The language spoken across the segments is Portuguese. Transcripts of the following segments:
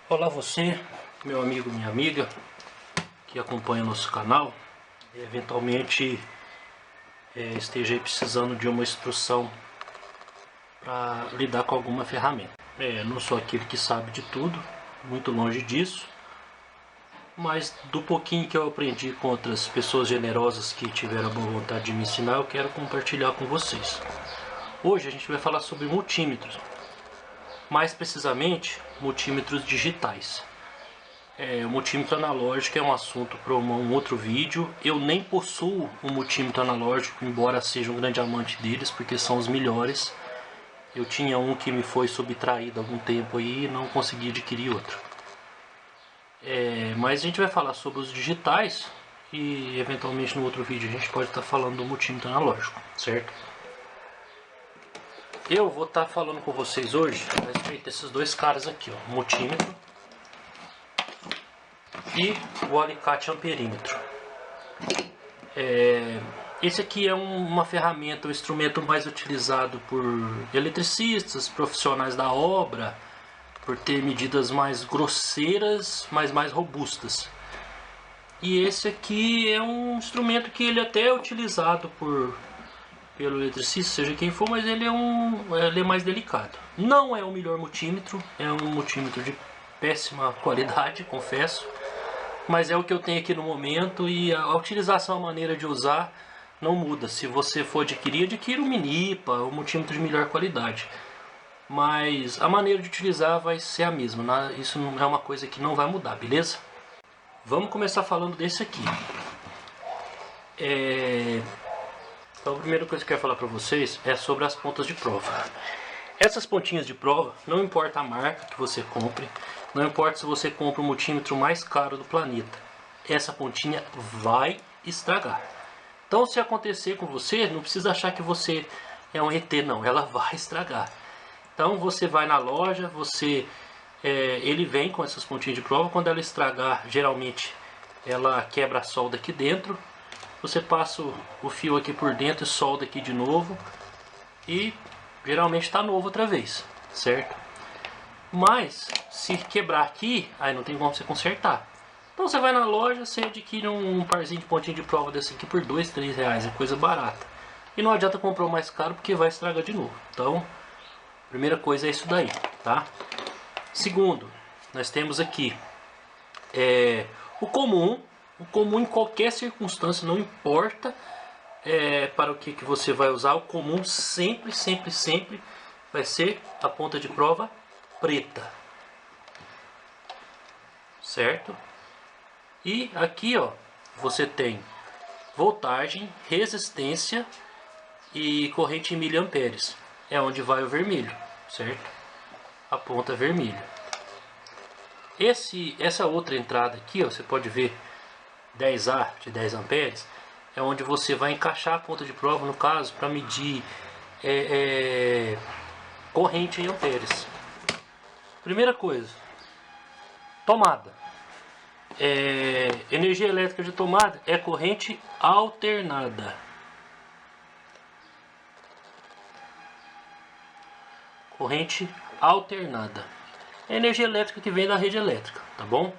Olá você, meu amigo, minha amiga, que acompanha nosso canal e eventualmente esteja aí precisando de uma instrução para lidar com alguma ferramenta. Não sou aquele que sabe de tudo, muito longe disso, mas do pouquinho que eu aprendi com outras pessoas generosas que tiveram a boa vontade de me ensinar, eu quero compartilhar com vocês. Hoje a gente vai falar sobre multímetros, mais precisamente multímetros digitais. O multímetro analógico é um assunto para um outro vídeo. Eu nem possuo um multímetro analógico, embora seja um grande amante deles, porque são os melhores. Eu tinha um que me foi subtraído há algum tempo aí e não consegui adquirir outro. Mas a gente vai falar sobre os digitais e eventualmente no outro vídeo a gente pode estar falando do multímetro analógico, certo? Eu vou estar falando com vocês hoje a respeito desses dois caras aqui, ó, multímetro e o alicate amperímetro. Esse aqui é uma ferramenta, um instrumento mais utilizado por eletricistas, profissionais da obra, por ter medidas mais grosseiras, mas mais robustas. E esse aqui é um instrumento que ele até é utilizado pelo eletricista, seja quem for, mas ele é mais delicado. Não é o melhor multímetro, é um multímetro de péssima qualidade, confesso, mas é o que eu tenho aqui no momento e a utilização, a maneira de usar não muda. Se você for adquira um Minipa, um multímetro de melhor qualidade, mas a maneira de utilizar vai ser a mesma, isso não é uma coisa que não vai mudar, beleza? Vamos começar falando desse aqui. Então a primeira coisa que eu quero falar para vocês é sobre as pontas de prova. Essas pontinhas de prova, não importa a marca que você compre, não importa se você compra o multímetro mais caro do planeta, essa pontinha vai estragar. Então se acontecer com você, não precisa achar que você é um ET, não, ela vai estragar. Então você vai na loja, ele vem com essas pontinhas de prova. Quando ela estragar, geralmente ela quebra a solda aqui dentro. Você passa o fio aqui por dentro e solda aqui de novo. E geralmente está novo outra vez, certo? Mas se quebrar aqui, aí não tem como você consertar. Então você vai na loja, você adquire um parzinho de pontinha de prova desse aqui por R$2, R$3, é coisa barata. E não adianta comprar o mais caro porque vai estragar de novo. Então, primeira coisa é isso daí, tá? Segundo, nós temos aqui o comum em qualquer circunstância, não importa para o que você vai usar, o comum sempre vai ser a ponta de prova preta, certo? E aqui, ó, você tem voltagem, resistência e corrente em miliamperes, é onde vai o vermelho, certo? A ponta vermelha. Essa outra entrada aqui, ó, você pode ver 10A de 10 amperes, é onde você vai encaixar a ponta de prova, no caso, para medir corrente em amperes. Primeira coisa, tomada. Energia elétrica de tomada é corrente alternada. Corrente alternada. É energia elétrica que vem da rede elétrica, tá bom?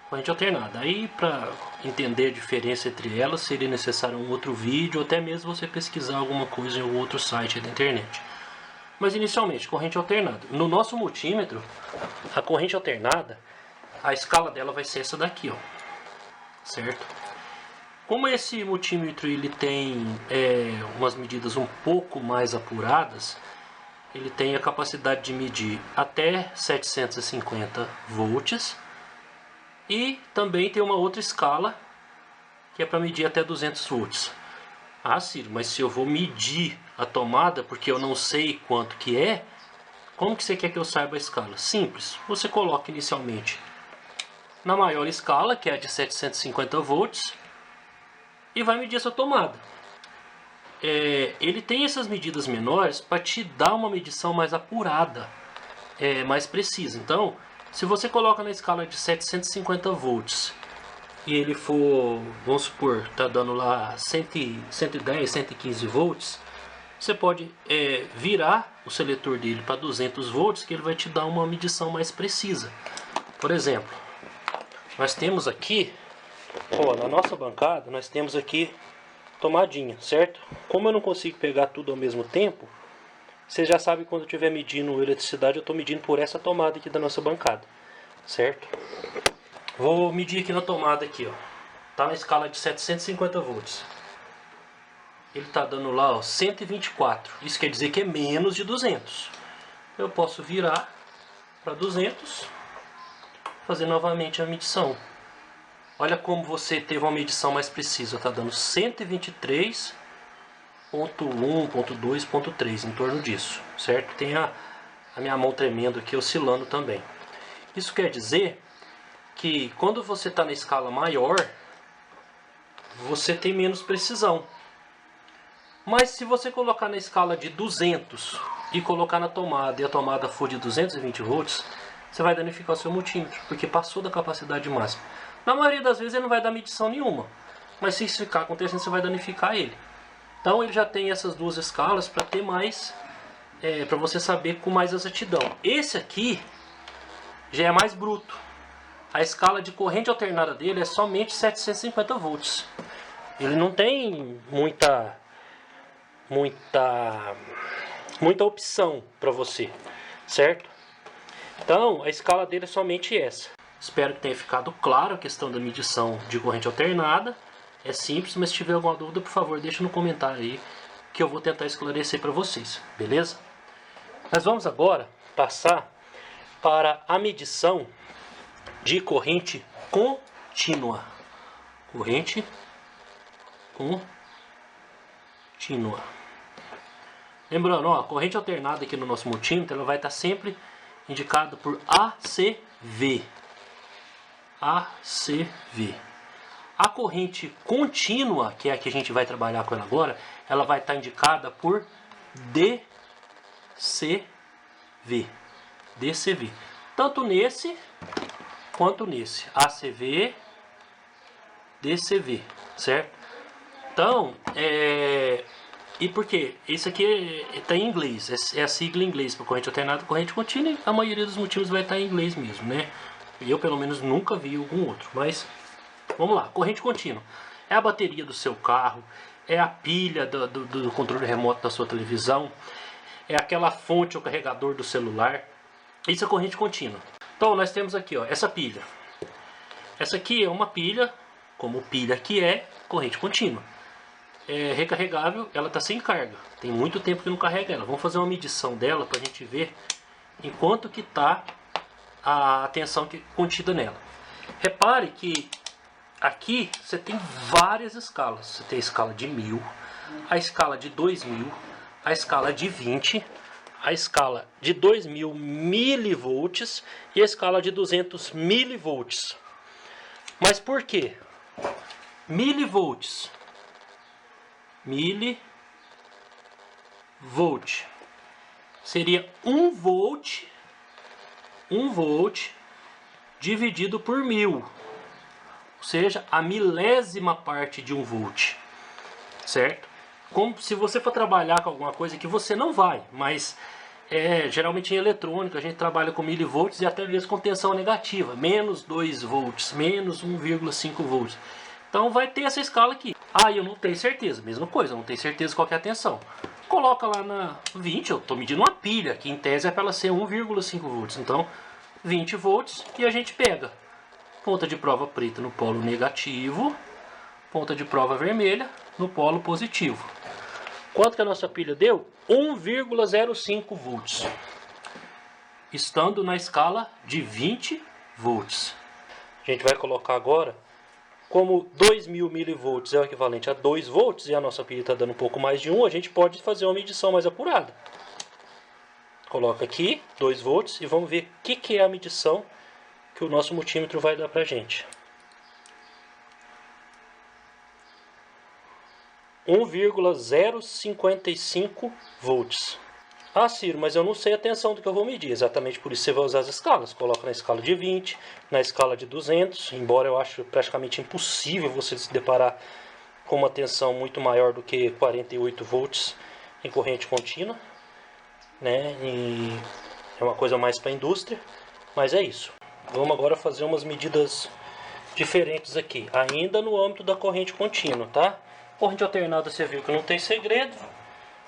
Corrente alternada. Aí, para entender a diferença entre elas, seria necessário um outro vídeo, ou até mesmo você pesquisar alguma coisa em algum outro site da internet. Mas inicialmente, corrente alternada. No nosso multímetro, a corrente alternada, a escala dela vai ser essa daqui, ó, certo? Como esse multímetro ele tem umas medidas um pouco mais apuradas, ele tem a capacidade de medir até 750 volts e também tem uma outra escala que é para medir até 200 volts. Ah, Ciro, mas se eu vou medir a tomada porque eu não sei quanto que é, como que você quer que eu saiba a escala? Simples, você coloca inicialmente na maior escala, que é a de 750 volts, e vai medir essa tomada. Ele tem essas medidas menores para te dar uma medição mais apurada, mais precisa. Então, se você coloca na escala de 750 volts e ele for, vamos supor, tá dando lá 110, 115 volts, você pode virar o seletor dele para 200 volts, que ele vai te dar uma medição mais precisa. Por exemplo, nós temos aqui, ó, na nossa bancada, nós temos aqui tomadinha, certo? Como eu não consigo pegar tudo ao mesmo tempo, você já sabe que quando eu estiver medindo eletricidade, eu estou medindo por essa tomada aqui da nossa bancada, certo? Vou medir aqui na tomada aqui, ó. Tá na escala de 750 volts. Ele tá dando lá, ó, 124. Isso quer dizer que é menos de 200. Eu posso virar para 200, fazer novamente a medição. Olha como você teve uma medição mais precisa. Tá dando 123.1, .2, .3, em torno disso, certo? Tem a minha mão tremendo aqui, oscilando também. Isso quer dizer que quando você está na escala maior, você tem menos precisão. Mas se você colocar na escala de 200 e colocar na tomada e a tomada for de 220 volts, você vai danificar o seu multímetro, porque passou da capacidade máxima. Na maioria das vezes ele não vai dar medição nenhuma, mas se isso ficar acontecendo, você vai danificar ele. Então ele já tem essas duas escalas para ter mais, para você saber com mais exatidão. Esse aqui já é mais bruto. A escala de corrente alternada dele é somente 750 volts. Ele não tem muita opção para você, certo? Então a escala dele é somente essa. Espero que tenha ficado claro a questão da medição de corrente alternada. É simples, mas se tiver alguma dúvida, por favor, deixa no comentário aí que eu vou tentar esclarecer para vocês, beleza? Nós vamos agora passar para a medição de corrente contínua. Corrente contínua. Lembrando, ó, a corrente alternada aqui no nosso multímetro, ela vai estar sempre indicada por ACV. ACV. A corrente contínua, que é a que a gente vai trabalhar com ela agora, ela vai estar indicada por DCV. DCV. Tanto nesse quanto nesse. ACV, DCV, certo? Então, e por quê? Isso aqui está em inglês, é a sigla em inglês para corrente alternada, corrente contínua, e a maioria dos motivos vai estar em inglês mesmo, né? Eu, pelo menos, nunca vi algum outro, mas vamos lá. Corrente contínua é a bateria do seu carro, é a pilha do controle remoto da sua televisão, é aquela fonte ou carregador do celular. Isso é corrente contínua. Então, nós temos aqui, ó, essa pilha. Essa aqui é uma pilha, como pilha que é, corrente contínua. É recarregável, ela está sem carga. Tem muito tempo que não carrega ela. Vamos fazer uma medição dela para a gente ver em quanto que está a tensão contida nela. Repare que aqui você tem várias escalas. Você tem a escala de 1000, a escala de 2000, a escala de 20, a escala de 2000 milivolts e a escala de 200 milivolts. Mas por quê? Milivolts. Milivolt seria 1 volt dividido por 1000, ou seja, a milésima parte de 1 volt, certo? Como se você for trabalhar com alguma coisa que você não vai, mas geralmente em eletrônica a gente trabalha com milivolts e até mesmo com tensão negativa, menos 2 volts, menos 1,5 volts. Então vai ter essa escala aqui. Ah, eu não tenho certeza. Mesma coisa, eu não tenho certeza qual que é a tensão. Coloca lá na 20, eu estou medindo uma pilha, que em tese é para ela ser 1,5 volts. Então, 20 volts e a gente pega ponta de prova preta no polo negativo, ponta de prova vermelha no polo positivo. Quanto que a nossa pilha deu? 1,05 volts. Estando na escala de 20 volts. A gente vai colocar agora, como 2000 milivolts é o equivalente a 2 volts e a nossa pilha está dando um pouco mais de 1, a gente pode fazer uma medição mais apurada. Coloca aqui 2 volts e vamos ver o que é a medição que o nosso multímetro vai dar para a gente. 1,055 volts. Ah, Ciro, mas eu não sei a tensão do que eu vou medir. Exatamente por isso você vai usar as escalas. Coloca na escala de 20, na escala de 200. Embora eu acho praticamente impossível você se deparar com uma tensão muito maior do que 48 volts em corrente contínua, né? E é uma coisa mais para a indústria, mas é isso. vamos agora fazer umas medidas diferentes aqui, ainda no âmbito da corrente contínua, tá? Corrente alternada você viu que não tem segredo,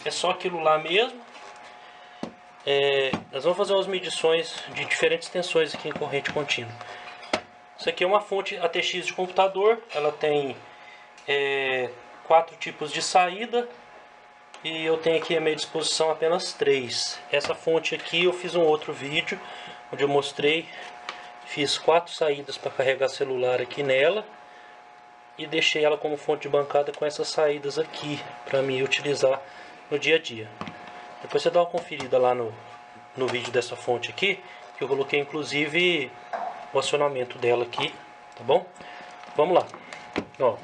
é só aquilo lá mesmo. Nós vamos fazer umas medições de diferentes tensões aqui em corrente contínua. Isso aqui é uma fonte ATX de computador, ela tem 4 tipos de saída e eu tenho aqui à minha disposição apenas 3. Essa fonte aqui eu fiz um outro vídeo onde eu mostrei, fiz 4 saídas para carregar celular aqui nela e deixei ela como fonte de bancada com essas saídas aqui para mim utilizar no dia a dia. Depois você dá uma conferida lá no vídeo dessa fonte aqui, que eu coloquei inclusive o acionamento dela aqui, tá bom? Vamos lá. Ó,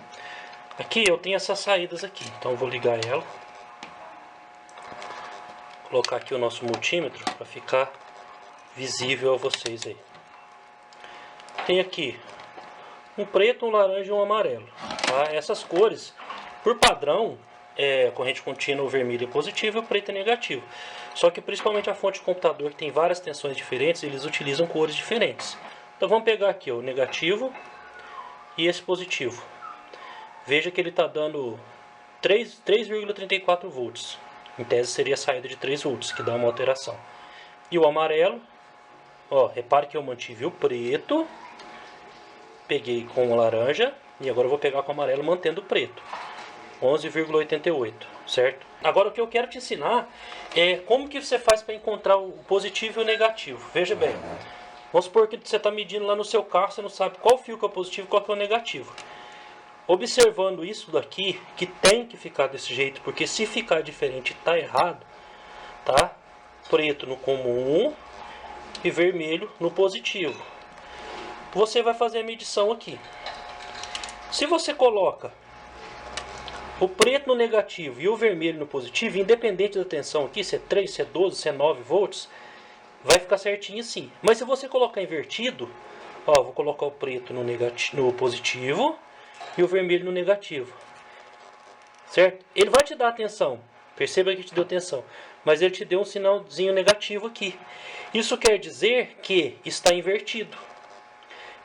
aqui eu tenho essas saídas aqui, então eu vou ligar ela. Colocar aqui o nosso multímetro para ficar visível a vocês aí. Tem aqui um preto, um laranja e um amarelo, tá? Essas cores, por padrão, a corrente contínua, o vermelho é positivo e o preto é negativo. Só que principalmente a fonte de computador, que tem várias tensões diferentes, eles utilizam cores diferentes. Então vamos pegar aqui o negativo e esse positivo. Veja que ele está dando 3,34 volts. Em tese seria a saída de 3 volts, que dá uma alteração. E o amarelo, ó, repare que eu mantive o preto, peguei com o laranja e agora eu vou pegar com o amarelo mantendo o preto. 11,88, certo? Agora o que eu quero te ensinar é como que você faz para encontrar o positivo e o negativo. Veja bem, vamos supor que você está medindo lá no seu carro, você não sabe qual fio que é o positivo e qual que é o negativo. Observando isso daqui, que tem que ficar desse jeito, porque se ficar diferente está errado, tá? Preto no comum e vermelho no positivo. Você vai fazer a medição aqui. Se você coloca o preto no negativo e o vermelho no positivo, independente da tensão aqui, se é 3, se é 12, se é 9 volts, vai ficar certinho assim. Mas se você colocar invertido, ó, vou colocar o preto no positivo e o vermelho no negativo, certo? Ele vai te dar atenção, perceba que te deu atenção, mas ele te deu um sinalzinho negativo aqui. Isso quer dizer que está invertido.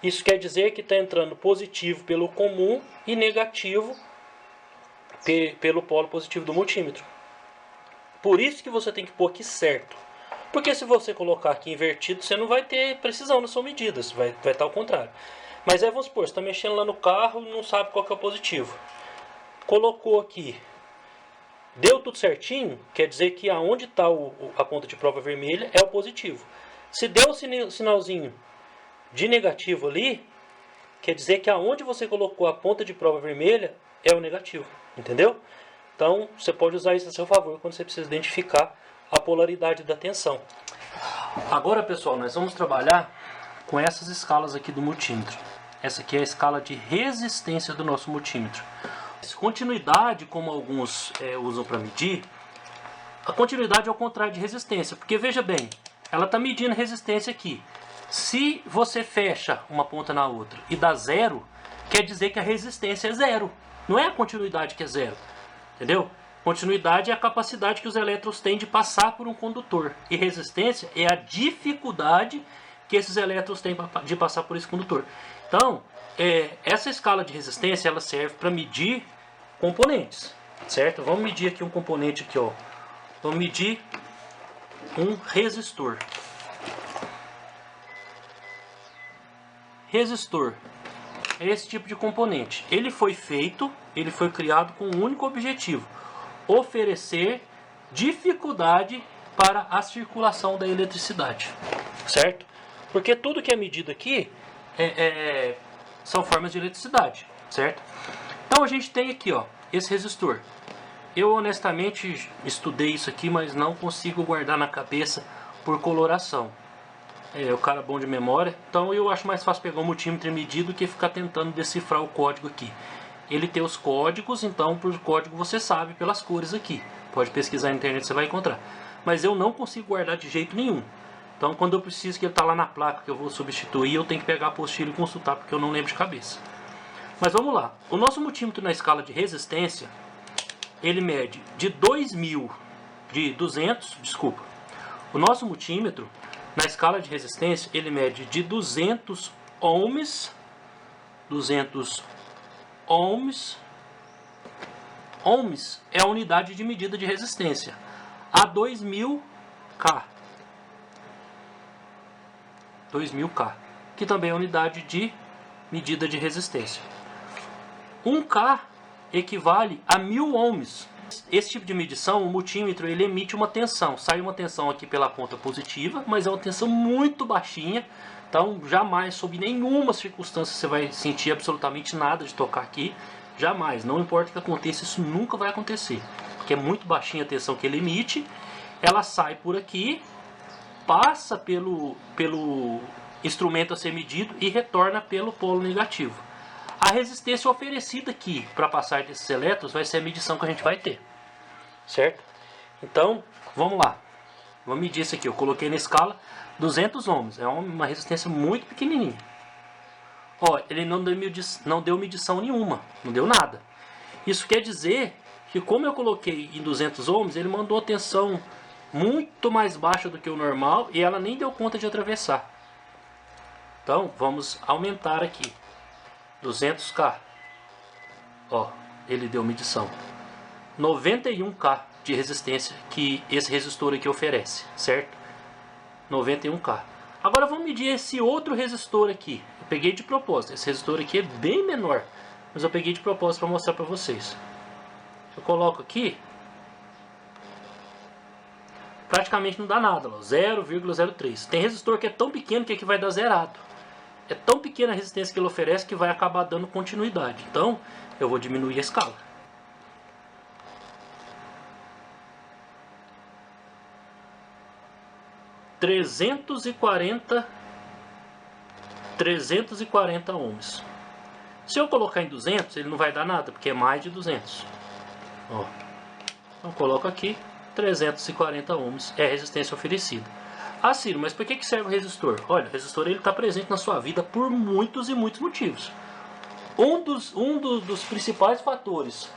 Isso quer dizer que está entrando positivo pelo comum e negativo pelo polo positivo do multímetro. Por isso que você tem que pôr aqui certo. Porque se você colocar aqui invertido, você não vai ter precisão na sua medida, vai estar ao contrário. Mas aí vamos supor, você está mexendo lá no carro e não sabe qual que é o positivo. Colocou aqui, deu tudo certinho, quer dizer que aonde está a ponta de prova vermelha é o positivo. Se deu o sinalzinho de negativo ali, quer dizer que aonde você colocou a ponta de prova vermelha é o negativo, entendeu? Então você pode usar isso a seu favor quando você precisa identificar a polaridade da tensão. Agora, pessoal, nós vamos trabalhar com essas escalas aqui do multímetro. Essa aqui é a escala de resistência do nosso multímetro. Continuidade, como alguns usam para medir, a continuidade é o contrário de resistência, porque veja bem, ela está medindo resistência aqui. Se você fecha uma ponta na outra e dá zero, quer dizer que a resistência é zero. Não é a continuidade que é zero, entendeu? Continuidade é a capacidade que os elétrons têm de passar por um condutor. E resistência é a dificuldade que esses elétrons têm de passar por esse condutor. Então, essa escala de resistência ela serve para medir componentes, certo? Vamos medir aqui um componente aqui, ó. Vamos medir um resistor. Resistor é esse tipo de componente. Ele foi criado com um único objetivo: oferecer dificuldade para a circulação da eletricidade, certo? Porque tudo que é medido aqui são formas de eletricidade, certo? Então a gente tem aqui, ó, esse resistor. Eu honestamente estudei isso aqui, mas não consigo guardar na cabeça por coloração. O cara bom de memória, então eu acho mais fácil pegar um multímetro e medir do que ficar tentando decifrar o código aqui. Ele tem os códigos, então por código você sabe pelas cores aqui. Pode pesquisar na internet, você vai encontrar. Mas eu não consigo guardar de jeito nenhum. Então quando eu preciso que ele está lá na placa que eu vou substituir, eu tenho que pegar a apostila e consultar, porque eu não lembro de cabeça. Mas vamos lá. O nosso multímetro na escala de resistência, ele mede de 200, desculpa. O nosso multímetro Na escala de resistência, ele mede de 200 ohms, 200 ohms, ohms é a unidade de medida de resistência, a 2000 K, 2000 K, que também é a unidade de medida de resistência. 1 K equivale a 1000 ohms. Esse tipo de medição, o multímetro, ele emite uma tensão. Sai uma tensão aqui pela ponta positiva, mas é uma tensão muito baixinha. Então, jamais, sob nenhuma circunstância, você vai sentir absolutamente nada de tocar aqui. Jamais. Não importa o que aconteça, isso nunca vai acontecer. Porque é muito baixinha a tensão que ele emite. Ela sai por aqui, passa pelo instrumento a ser medido e retorna pelo polo negativo. A resistência oferecida aqui para passar desses elétrons vai ser a medição que a gente vai ter, certo? Então, vamos lá. Vamos medir isso aqui. Eu coloquei na escala 200 ohms. É uma resistência muito pequenininha. Ó, ele não deu medição nenhuma. Não deu nada. Isso quer dizer que, como eu coloquei em 200 ohms, ele mandou a tensão muito mais baixa do que o normal e ela nem deu conta de atravessar. Então, vamos aumentar aqui. 200K, ó, ele deu medição 91K de resistência que esse resistor aqui oferece, certo? 91K. Agora vamos medir esse outro resistor aqui. Eu peguei de propósito. Esse resistor aqui é bem menor, mas eu peguei de propósito para mostrar para vocês. Eu coloco aqui, praticamente não dá nada, 0,03. Tem resistor que é tão pequeno que aqui vai dar zerado. É tão pequena a resistência que ele oferece que vai acabar dando continuidade. Então, eu vou diminuir a escala. trezentos e quarenta ohms. Se eu colocar em 200, ele não vai dar nada, porque é mais de 200. Ó. Então, eu coloco aqui 340 ohms é a resistência oferecida. Ah, Ciro, mas por que serve o resistor? Olha, o resistor está presente na sua vida por muitos e muitos motivos. Um dos principais fatores,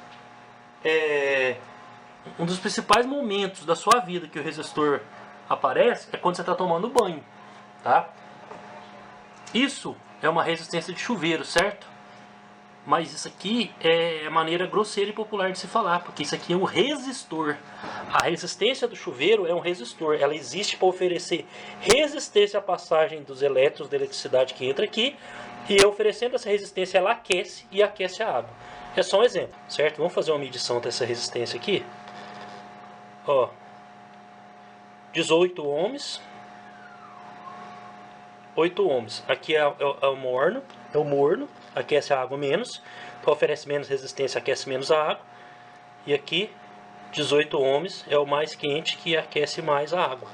um dos principais momentos da sua vida que o resistor aparece é quando você está tomando banho, tá? Isso é uma resistência de chuveiro, certo? Mas isso aqui é a maneira grosseira e popular de se falar, porque isso aqui é um resistor. A resistência do chuveiro é um resistor. Ela existe para oferecer resistência à passagem dos elétrons da eletricidade que entra aqui. E oferecendo essa resistência, ela aquece e aquece a água. É só um exemplo, certo? Vamos fazer uma medição dessa resistência aqui. Ó, 18 ohms. 8 ohms. Aqui é o morno. É o morno. Aquece a água menos, então oferece menos resistência, aquece menos a água. E aqui 18 ohms é o mais quente, que aquece mais a água.